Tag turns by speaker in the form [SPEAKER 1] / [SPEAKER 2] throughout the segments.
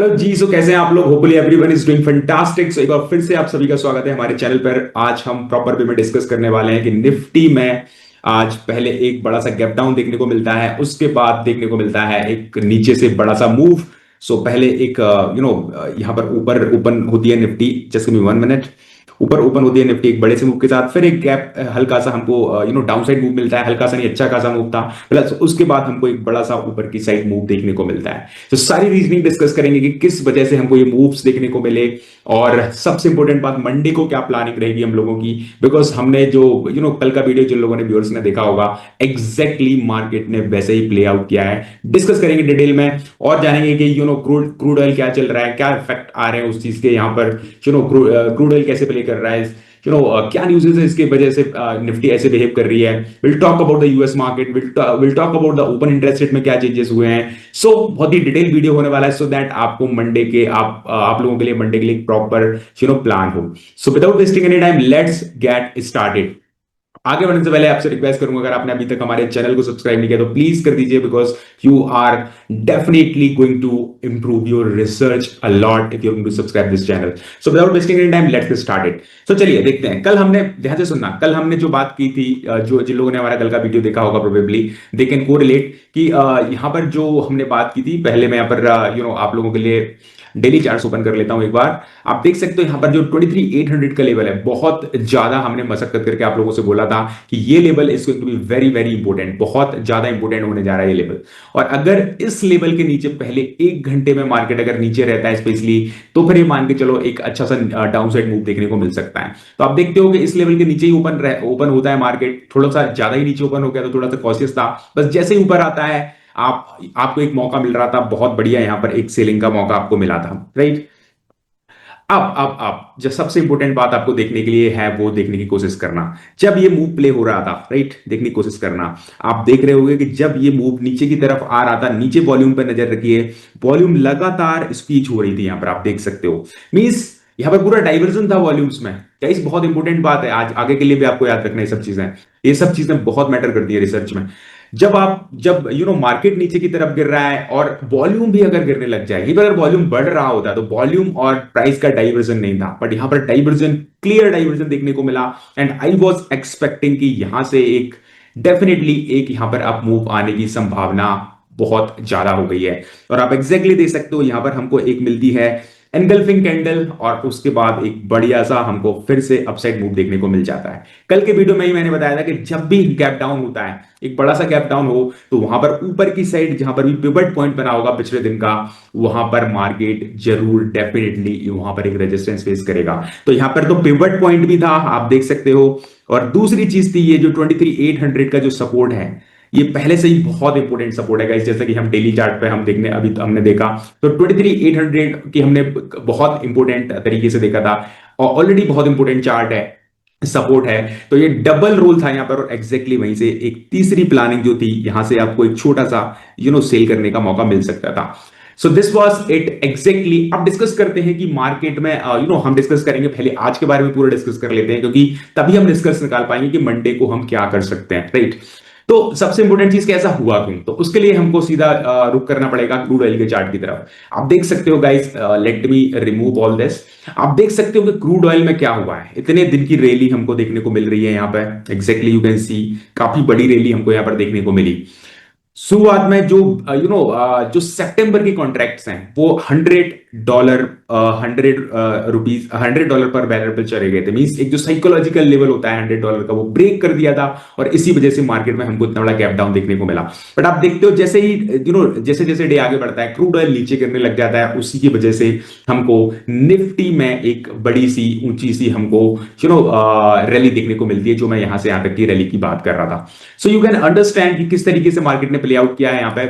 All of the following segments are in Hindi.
[SPEAKER 1] हेलो जी। सो कैसे हैं आप लोग? Hopefully everyone is doing fantastic. So एक बार फिर से आप सभी का स्वागत है हमारे चैनल पर। आज हम प्रॉपर वे में डिस्कस करने वाले हैं कि निफ्टी में आज पहले एक बड़ा सा गैप डाउन देखने को मिलता है, उसके बाद देखने को मिलता है एक नीचे से बड़ा सा मूव। सो पहले एक यहाँ पर ऊपर ओपन होती है Nifty, just give me 1 minute. ऊपर ओपन होती है निफ्टी एक बड़े से मूव के साथ, फिर एक गैप हल्का सा हमको डाउन साइड मूव मिलता है, हल्का सा नहीं अच्छा खासा मूव था, प्लस उसके बाद हमको एक बड़ा सा ऊपर की साइड मूव देखने को मिलता है। तो सारी रीजनिंग डिस्कस करेंगे कि किस वजह से हमको ये मूव्स देखने को मिले, और सबसे इंपॉर्टेंट बात मंडे को क्या प्लानिंग रहेगी हम लोगों की। बिकॉज हमने जो कल का वीडियो जिन लोगों ने व्यूअर्स ने देखा होगा, एग्जैक्टली मार्केट ने वैसे ही प्ले आउट किया है। डिस्कस करेंगे डिटेल में और जानेंगे कि क्रूड ऑयल क्या चल रहा है, क्या इफेक्ट आ रहे हैं उस चीज के यहाँ पर, क्रूड ऑयल कैसे प्ले कर रहा है, क्या न्यूज़ है इसके वजह से निफ्टी ऐसे बिहेव कर रही है। Will talk about the US market, will talk about the open interest rate में क्या चेंजेस हुए हैं। सो बहुत ही डिटेल वीडियो होने वाला है, सो दैट आपको मंडे के आप लोगों के लिए मंडे के लिए प्रॉपर प्लान हो। सो without wasting any time, let's get started. आगे बढ़ने से पहले आपसे रिक्वेस्ट करूंगा, अगर आपने अभी तक हमारे चैनल को सब्सक्राइब नहीं किया तो प्लीज कर दीजिए, because you are definitely going to improve your research a lot if you going to subscribe this channel. So without wasting any time, let's get started. So चलिए देखते हैं। कल हमने, ध्यान से सुनना, कल हमने जो बात की थी, जो जिन लोगों ने हमारा कल का वीडियो देखा होगा प्रोबेबली दे कैन कोरिलेट कि यहाँ पर जो हमने बात की थी, पहले मैं यहाँ पर आप लोगों के लिए डेली चार्ट्स ओपन कर लेता हूं एक बार। आप देख सकते हो यहाँ पर जो 23,800 का लेवल है, बहुत ज्यादा हमने मशक्कत करके आप लोगों से बोला था कि ये level is going to be very very important, बहुत ज्यादा इंपॉर्टेंट होने जा रहा है ये लेवल। और अगर इस लेवल के नीचे पहले 1 घंटे में मार्केट अगर नीचे रहता है स्पेशली, तो फिर ये मान के चलो एक अच्छा सा डाउन साइड मूव देखने को मिल सकता है। तो आप देखते हो कि इस लेवल के नीचे ही ओपन होता है मार्केट, थोड़ा सा ज्यादा ही नीचे ओपन हो गया तो थोड़ा सा कॉशियस था। बस जैसे ही ऊपर आता है, आपको एक मौका मिल रहा था, बहुत बढ़िया यहां पर एक सेलिंग का मौका आपको मिला था, राइट। अब जो सबसे इंपॉर्टेंट बात आपको देखने के लिए है वो देखने की कोशिश करना, जब ये मूव प्ले हो रहा था, राइट, देखने की कोशिश करना। आप देख रहे होंगे कि जब ये मूव नीचे की तरफ आ रहा था, नीचे वॉल्यूम पर नजर रखिए, वॉल्यूम लगातार स्पीच हो रही थी यहां पर, आप देख सकते हो। मींस यहां पर पूरा डाइवर्जन था वॉल्यूम्स में। गाइस बहुत इंपॉर्टेंट बात है, आज आगे के लिए भी आपको याद रखना, ये सब चीजें बहुत मैटर करती है रिसर्च में। जब मार्केट नीचे की तरफ गिर रहा है और वॉल्यूम भी अगर गिरने लग जाए, अगर वॉल्यूम बढ़ रहा होता तो वॉल्यूम और प्राइस का डाइवर्जन नहीं था, बट यहां पर डाइवर्जन, क्लियर डाइवर्जन देखने को मिला। एंड आई वॉज एक्सपेक्टिंग कि यहां से एक डेफिनेटली एक यहां पर अप मूव आने की संभावना बहुत ज्यादा हो गई है। और आप एग्जैक्टली देख सकते हो यहां पर हमको एक मिलती है एनगल्फिंग कैंडल, और उसके बाद एक बढ़िया सा हमको फिर से अपसाइड मूव देखने को मिल जाता है। कल के वीडियो में ही मैंने बताया था कि जब भी गैप डाउन होता है, एक बड़ा सा गैप डाउन हो, तो वहां पर ऊपर की साइड जहां पर भी पिवट पॉइंट बना होगा पिछले दिन का, वहां पर मार्केट जरूर डेफिनेटली वहां पर एक रेजिस्टेंस फेस करेगा। तो यहां पर तो पिवट पॉइंट भी था, आप देख सकते हो। और दूसरी चीज थी ये जो 23,800 का जो सपोर्ट है, ये पहले से ही बहुत इंपॉर्टेंट सपोर्ट है गाइस। जैसे कि हम डेली चार्ट पे हम देखने, अभी तो हमने देखा तो 23,800 की हमने बहुत इंपॉर्टेंट तरीके से देखा था, और ऑलरेडी बहुत इंपॉर्टेंट चार्ट है, सपोर्ट है। तो ये डबल रोल था यहां पर, और एग्जैक्टली वहीं से एक तीसरी प्लानिंग जो थी, यहां से आपको एक छोटा सा सेल करने का मौका मिल सकता था। So this was it exactly. अब डिस्कस करते हैं कि मार्केट में हम डिस्कस करेंगे, पहले आज के बारे में पूरा डिस्कस कर लेते हैं, क्योंकि तभी हम डिस्कस निकाल पाएंगे कि मंडे को हम क्या कर सकते हैं, राइट। तो सबसे इंपॉर्टेंट चीज कैसा हुआ क्यों, तो उसके लिए हमको सीधा रुक करना पड़ेगा क्रूड ऑयल के चार्ट की तरफ। आप देख सकते हो guys, let me remove all this. आप देख सकते हो कि क्रूड ऑयल में क्या हुआ है, इतने दिन की रैली हमको देखने को मिल रही है यहाँ पे, एग्जैक्टली यू कैन सी, काफी बड़ी रैली हमको यहाँ पर देखने को मिली। शुरुआत में जो जो सितंबर की कॉन्ट्रैक्ट्स हैं वो $100, ₹100 $100 पर बैरल पर चले गए थे। मींस एक जो साइकोलॉजिकल लेवल होता है $100 का, वो ब्रेक कर दिया था, और इसी वजह से मार्केट में हमको इतना बड़ा गैप डाउन देखने को मिला। बट आप देखते हो जैसे ही जैसे जैसे डे आगे बढ़ता है, क्रूड ऑयल नीचे गिरने लग जाता है, उसी की वजह से हमको निफ्टी में एक बड़ी सी ऊंची सी हमको रैली देखने को मिलती है, जो मैं यहां से यहां तक की रैली की बात कर रहा था। सो यू कैन अंडरस्टैंड कि किस तरीके से मार्केट ने प्ले आउट किया है यहाँ पे।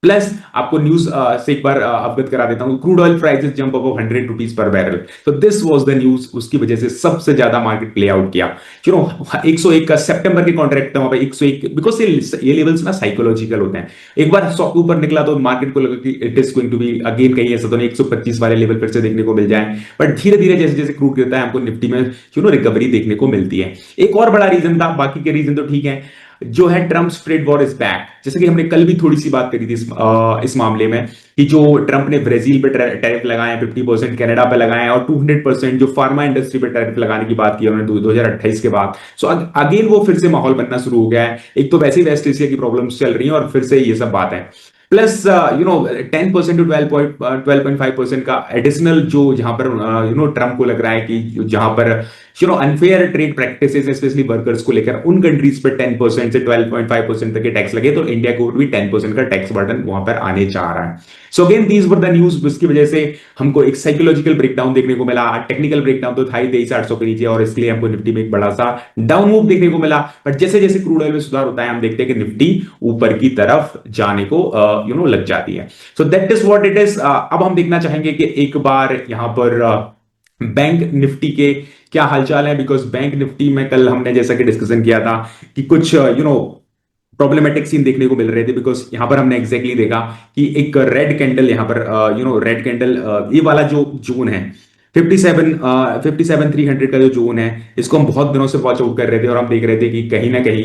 [SPEAKER 1] प्लस आपको न्यूज से एक बार अवगत करा देता हूं, crude oil prices jump above ₹100 पर बैरल। तो दिस वाज द न्यूज, उसकी वजह से सबसे ज्यादा मार्केट प्ले आउट किया। 101 का सितंबर के कॉन्ट्रैक्ट था वहां पे 101, बिकॉज ये लेवल्स ना साइकोलॉजिकल होते हैं। एक बार 100 के ऊपर निकला तो मार्केट को लगा कि it is going to be again, कहीं ऐसा तो नहीं 125 वाले लेवल फिर से देखने को मिल जाए। बट धीरे धीरे जैसे जैसे क्रूड गिरता है, हमको निफ्टी में रिकवरी देखने को मिलती है। एक और बड़ा रीजन था, बाकी के रीजन तो ठीक है, जो है Trump trade war is back. जैसे कि हमने कल भी थोड़ी सी बात करी थी इस मामले में कि जो ट्रंप ने ब्राजील पे टैरिफ लगाए, 50% कनाडा पे लगाए और 200% जो फार्मा इंडस्ट्री पे टैरिफ लगाने की बात की उन्होंने 2028 के बाद। सो अगेन वो फिर से माहौल बनना शुरू हो गया है। एक तो वैसे ही वेस्ट एशिया की प्रॉब्लम्स चल रही हैं और फिर से ये सब बात है। प्लस 10% टू 12.5% का एडिशनल जो जहां पर ट्रम्प को लग रहा है कि जहां पर unfair trade practices specially workers को लेकर उन कंट्रीज पर 10% से 12.5% तक के टैक्स लगे, तो इंडिया को भी 10% का टैक्स बर्डन वहां पर आने जा रहा है। So again these were the news, जिसकी वजह से हमको एक साइकोलॉजिकल ब्रेकडाउन देखने को मिला। टेक्निकल ब्रेकडाउन तो था ही 23,800 के नीचे और इसके लिए हमको निफ्टी में एक बड़ा सा डाउन मूव देखने को मिला। बट जैसे जैसे क्रूड ऑयल में सुधार होता है हम देखते हैं कि निफ्टी ऊपर की तरफ जाने को लग जाती है। So that is what it is. अब हम देखना चाहेंगे कि एक बार यहां पर बैंक निफ्टी के क्या हालचाल है, बिकॉज बैंक निफ्टी में कल हमने जैसा कि डिस्कशन किया था कि कुछ प्रॉब्लमेटिक सीन देखने को मिल रहे थे। बिकॉज यहां पर हमने एग्जैक्टली देखा कि एक रेड कैंडल यहां पर रेड कैंडल ये वाला जो जोन है 57,300 का जो जोन है, इसको हम बहुत दिनों से वॉच आउट कर रहे थे और हम देख रहे थे कि कहीं ना कहीं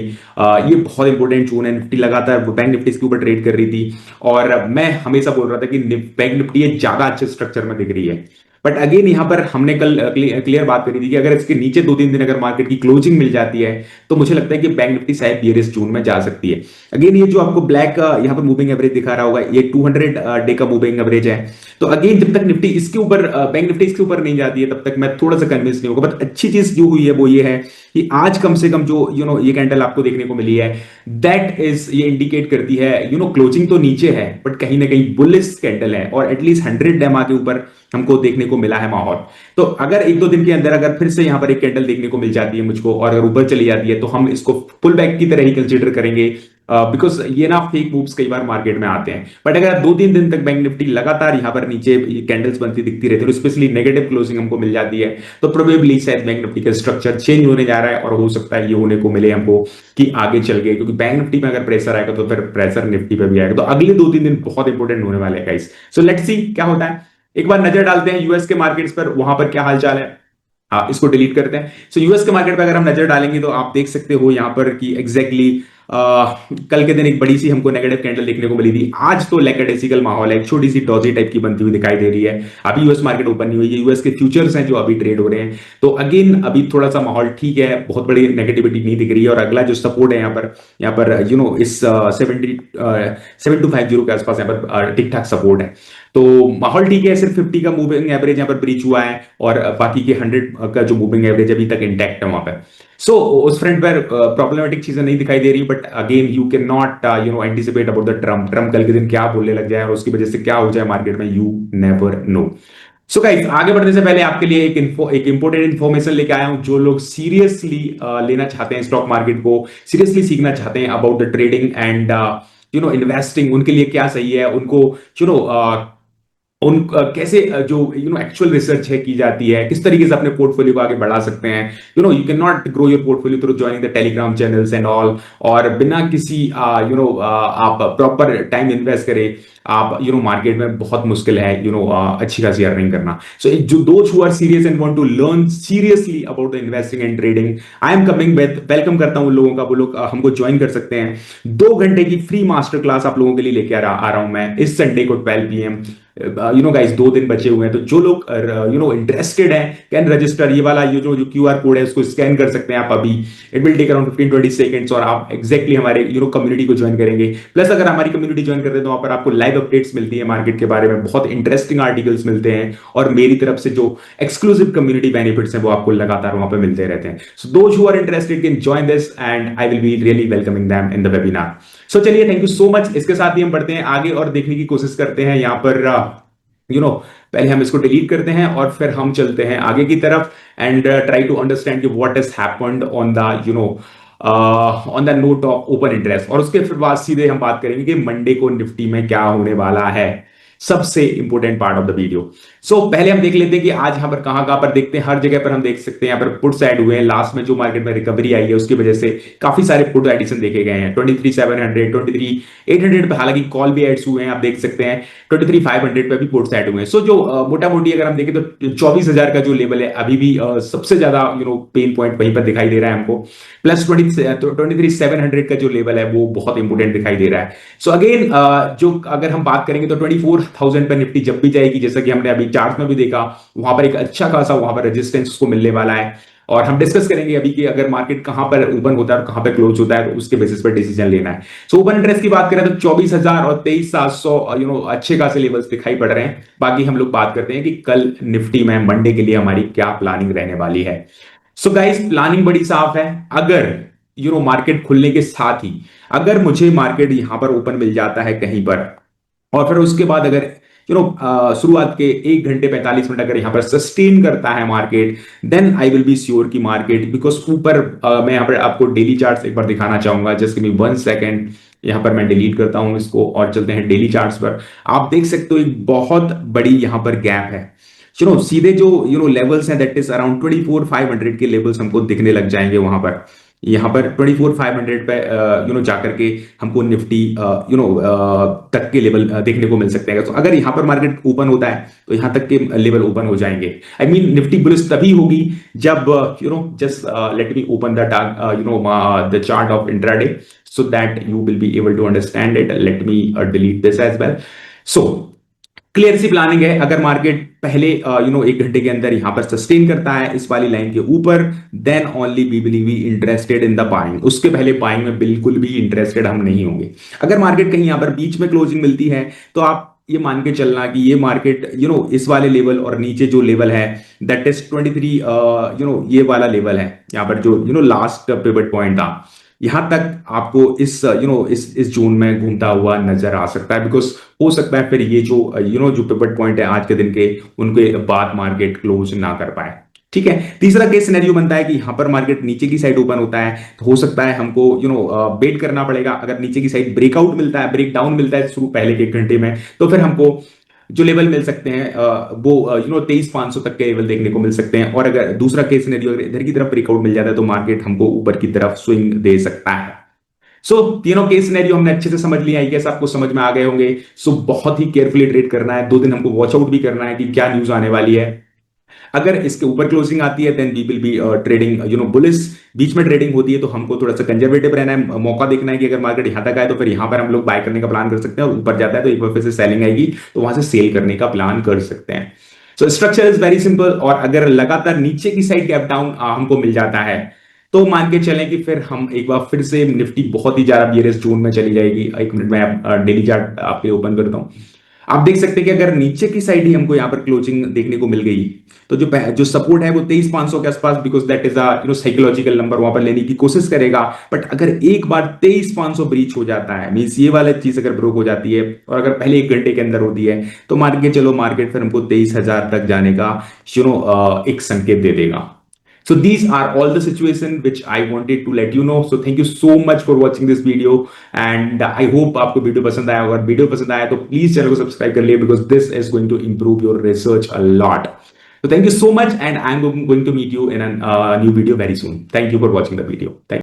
[SPEAKER 1] ये बहुत इंपॉर्टेंट जोन है। निफ्टी लगातार बैंक निफ्टी इसके ऊपर ट्रेड कर रही थी और मैं हमेशा बोल रहा था कि बैंक निफ्टी ये ज्यादा अच्छे स्ट्रक्चर में दिख रही है। बट अगेन यहां पर हमने कल क्लियर बात करी थी कि अगर इसके नीचे 2-3 दिन अगर मार्केट की क्लोजिंग मिल जाती है तो मुझे लगता है कि बैंक निफ्टी शायद बियरिश जोन में जा सकती है। अगेन ये जो आपको ब्लैक यहां पर मूविंग एवरेज दिखा रहा होगा, ये 200 डे का मूविंग एवरेज है। तो अगेन जब तक निफ्टी इसके ऊपर बैंक निफ्टी इसके ऊपर नहीं जाती है तब तक मैं थोड़ा सा कन्विंस नहीं होगा। बट अच्छी चीज जो हुई है वो ये है कि आज कम से कम जो ये कैंडल आपको देखने को मिली है, दैट इज ये इंडिकेट करती है क्लोजिंग तो नीचे है बट कहीं ना कहीं बुलिश कैंडल है और एटलीस्ट 100 डेमा के ऊपर हमको देखने को मिला है माहौल। तो अगर 1-2 दिन के अंदर अगर फिर से यहां पर एक कैंडल देखने को मिल जाती है मुझको और अगर ऊपर चली जाती है तो हम इसको पुल बैक की तरह ही कंसीडर करेंगे। बिकॉज ये ना फेक मूव्स कई बार मार्केट में आते हैं। बट अगर 2-3 दिन तक बैंक निफ्टी लगातार यहां पर नीचे कैंडल्स बनती दिखती रहती है और स्पेशली नेगेटिव क्लोजिंग हमको मिल जाती है तो प्रोबेबली शायद बैंक निफ्टी का स्ट्रक्चर चेंज होने जा रहा है और हो सकता है ये होने को मिले हमको कि आगे चल गए, क्योंकि बैंक निफ्टी में अगर प्रेशर आएगा तो फिर प्रेशर निफ्टी पे भी आएगा। तो अगले 2-3 दिन बहुत इंपॉर्टेंट होने वाले हैं गाइस। सो लेट्स सी क्या होता है। एक बार नजर डालते हैं यूएस के मार्केट्स पर, वहां पर क्या हालचाल है। इसको डिलीट करते हैं। सो यूएस के मार्केट पर अगर हम नजर डालेंगे तो आप देख सकते हो यहां पर कि एग्जैक्टली कल के दिन एक बड़ी सी हमको नेगेटिव कैंडल देखने को मिली थी। आज तो लैकेडेसिकल माहौल है, एक छोटी सी डॉजी टाइप की बनती हुई दिखाई दे रही है। अभी यूएस मार्केट ओपन नहीं हुई है, यूएस के फ्यूचर्स हैं जो अभी ट्रेड हो रहे हैं। तो अगेन अभी थोड़ा सा माहौल ठीक है, बहुत बड़ी नेगेटिविटी नहीं दिख रही है और अगला जो सपोर्ट है यहाँ पर इस 7250 के आसपास यहाँ पर ठीक ठाक सपोर्ट है। तो माहौल ठीक है, सिर्फ 50 का मूविंग एवरेज यहाँ पर ब्रीच हुआ है और बाकी के 100 का जो मूविंग एवरेज अभी तक इंटैक्ट है वहां पर। सो उस फ्रंट पर प्रॉब्लमेटिक चीजें नहीं दिखाई दे रही। But again you can not anticipate about the Trump कल के दिन क्या बोलने लग जाए और उसकी वजह से क्या हो जाए मार्केट में, you never know. So guys आगे बढ़ने से पहले आपके लिए एक इंपॉर्टेंट इन्फॉर्मेशन लेके आया हूं। जो लोग सीरियसली लेना चाहते हैं स्टॉक मार्केट को, सीरियसली सीखना चाहते हैं about the trading and investing, उनके लिए क्या सही है, उनको कैसे जो एक्चुअल रिसर्च है की जाती है, किस तरीके से अपने पोर्टफोलियो को आगे बढ़ा सकते हैं। You can not grow your portfolio through joining the Telegram channels and all, और बिना किसी आप प्रॉपर टाइम इन्वेस्ट करें आप मार्केट में बहुत मुश्किल है अच्छी खासी अर्निंग करना। सो जो those who are serious and want to learn seriously about the investing and trading, I am coming with, welcome करता हूं उन लोगों का। वो लोग हमको ज्वाइन कर सकते हैं। 2 घंटे की फ्री मास्टर क्लास आप लोगों के लिए लेके आ रहा हूं मैं इस संडे को 12 PM। गाइस 2 दिन बचे हुए हैं, तो जो लोग इंटरेस्टेड हैं कैन रजिस्टर। ये वाला जो QR कोड है उसको स्कैन कर सकते हैं आप अभी। It will take around 15-20 seconds और आप एग्जैक्टली हमारे कम्युनिटी को ज्वाइन करेंगे। प्लस अगर हमारी कम्युनिटी ज्वाइन करते हैं तो वहां पर आपको लाइव अपडेट्स मिलती है मार्केट के बारे में, बहुत इंटरेस्टिंग आर्टिकल्स मिलते हैं और मेरी तरफ से जो एक्सक्लूसिव कम्युनिटी बेनिफिट्स हैं वो आपको लगातार वहां पर मिलते रहते हैं। So those who are interested can join this and I will be really welcoming them in the webinar. So चलिए, थैंक यू सो मच। इसके साथ ही हम बढ़ते हैं आगे और देखने की कोशिश करते हैं यहाँ पर पहले हम इसको डिलीट करते हैं और फिर हम चलते हैं आगे की तरफ and try to understand what has happened on the on the note of open interest. और उसके फिर बाद सीधे हम बात करेंगे कि मंडे को निफ्टी में क्या होने वाला है। सबसे important part of the video. So पहले हम देख लेते हैं कि आज यहाँ पर कहाँ कहाँ पर देखते हैं। हर जगह पर हम देख सकते हैं यहाँ पर पुट्स ऐड हुए हैं। लास्ट में जो मार्केट में रिकवरी आई है उसकी वजह से काफी सारे पुट एडिशन देखे गए हैं। 23,700, 23,800 पे हालांकि कॉल भी एड्स हुए हैं, आप देख सकते हैं। 23,500 पे भी पुट्स ऐड हुए हैं। सो जो मोटा मोटी अगर हम देखें तो 24,000 का जो लेवल है अभी भी सबसे ज्यादा पेन पॉइंट वहीं पर दिखाई दे रहा है हमको। प्लस 23,700 का जो लेवल है वो बहुत इंपॉर्टेंट दिखाई दे रहा है। सो अगेन जो अगर हम बात करेंगे तो 24,000 पर निफ्टी जब भी जाएगी, जैसा कि हमने अभी चार्ट में भी देखा, वहां पर एक अच्छा खासा वहां पर रेजिस्टेंस उसको मिलने वाला है। और हम डिस्कस करेंगे अभी कि अगर मार्केट कहां पर ओपन होता है और कहां पर क्लोज होता है तो उसके बेसिस पर डिसीजन लेना है। सो ओपन इंटरेस्ट की बात करें तो 24,000 और 23,700 अच्छे खासे लेवल्स दिखाई पड़ रहे हैं। बाकी हम लोग बात करते हैं कि कल निफ्टी में मंडे के लिए हमारी क्या प्लानिंग रहने वाली है। सो गाइस प्लानिंग बड़ी साफ है। अगर मार्केट खुलने के साथ ही अगर मुझे मार्केट यहां पर ओपन मिल जाता है कहीं पर, और फिर उसके बाद अगर शुरुआत के 1 घंटे 45 मिनट अगर यहां पर सस्टेन करता है market, then I will be sure की मार्केट, बिकॉज ऊपर मैं यहां पर आपको डेली चार्ट्स एक बार दिखाना चाहूंगा। Just give me 1 second. यहां पर मैं डिलीट करता हूं इसको और चलते हैं डेली चार्ट्स पर। आप देख सकते हो एक बहुत बड़ी यहां पर गैप है। सीधे जो लेवल्स हैं दैट इज अराउंड 24,500 के लेवल्स हमको दिखने लग जाएंगे वहां पर। यहाँ पर 24,500 पे जाकर के हमको निफ्टी तक के लेवल देखने को मिल सकते हैं। तो अगर यहाँ पर मार्केट ओपन होता है तो यहाँ तक के लेवल ओपन हो जाएंगे। आई मीन निफ्टी बुलिश तभी होगी जब just let me open the chart of intraday so that you will be able to understand it. Let me delete this as well. So clear सी प्लानिंग है। अगर मार्केट पहले 1 घंटे के अंदर यहां पर सस्टेन करता है इस वाली लाइन के ऊपर, then only we will be interested in the buying. उसके पहले बाइंग में बिल्कुल भी इंटरेस्टेड हम नहीं होंगे। अगर मार्केट कहीं यहां पर बीच में क्लोजिंग मिलती है तो आप ये मान के चलना कि ये मार्केट इस वाले लेवल और नीचे जो लेवल है दैट इज 23 ये वाला लेवल है यहाँ पर जो लास्ट पिवट पॉइंट था, यहां तक आपको इस इस जोन में घूमता हुआ नजर आ सकता है। बिकॉज हो सकता है फिर ये जो पिवट पॉइंट है आज के दिन के, उनके बाद मार्केट क्लोज ना कर पाए। ठीक है। तीसरा केस सिनेरियो बनता है कि यहां पर मार्केट नीचे की साइड ओपन होता है तो हो सकता है हमको वेट करना पड़ेगा। अगर नीचे की साइड ब्रेकआउट मिलता है, ब्रेक डाउन मिलता है शुरू पहले के 1 घंटे में, तो फिर हमको जो लेवल मिल सकते हैं वो 23,500 तक के लेवल देखने को मिल सकते हैं। और अगर दूसरा केस सिनेरियो इधर की तरफ ब्रेकआउट मिल जाता है तो मार्केट हमको ऊपर की तरफ स्विंग दे सकता है। सो तीनों केस सिनेरियो हमने अच्छे से समझ लिया। आई गेस आपको समझ में आ गए होंगे। सो बहुत ही केयरफुली ट्रेड करना है। 2 दिन हमको वॉच आउट भी करना है कि क्या न्यूज आने वाली है। अगर इसके ऊपर क्लोजिंग आती है then we will be trading bullish. बीच में ट्रेडिंग होती है तो हमको थोड़ा सा कंजर्वेटिव रहना है, मौका देखना है कि अगर मार्केट यहां तक आए तो फिर यहां पर हम लोग बाय करने का प्लान कर सकते हैं, और ऊपर जाता है तो एक बार फिर से सेलिंग आएगी तो वहां से सेल करने का प्लान कर सकते हैं। So structure is very simple. और अगर लगातार नीचे की साइड गैप डाउन हमको मिल जाता है तो मान के चलें कि फिर हम एक बार फिर से निफ्टी बहुत ही ज्यादा बियरिश जोन में चली जाएगी। 1 मिनट में डेली चार्ट आपके ओपन करता हूं। आप देख सकते हैं कि अगर नीचे की साइड ही हमको यहां पर क्लोजिंग देखने को मिल गई तो जो सपोर्ट है वो 23,500 के आसपास, because that is psychological number, वहां पर लेने की कोशिश करेगा। बट अगर एक बार 23,500 ब्रीच हो जाता है, मींस ये वाला चीज अगर ब्रोक हो जाती है और अगर पहले 1 घंटे के अंदर होती है तो मार्केट फिर हमको 23,000 तक जाने का एक संकेत दे देगा। So these are all the situation which I wanted to let you know. So thank you so much for watching this video and I hope आपको वीडियो पसंद आया। अगर वीडियो पसंद आया तो प्लीज चैनल को सब्सक्राइब कर लिए because this is going to improve your research a lot. So thank you so much and I'm going to meet you in a new video very soon. Thank you for watching the video. Thank you.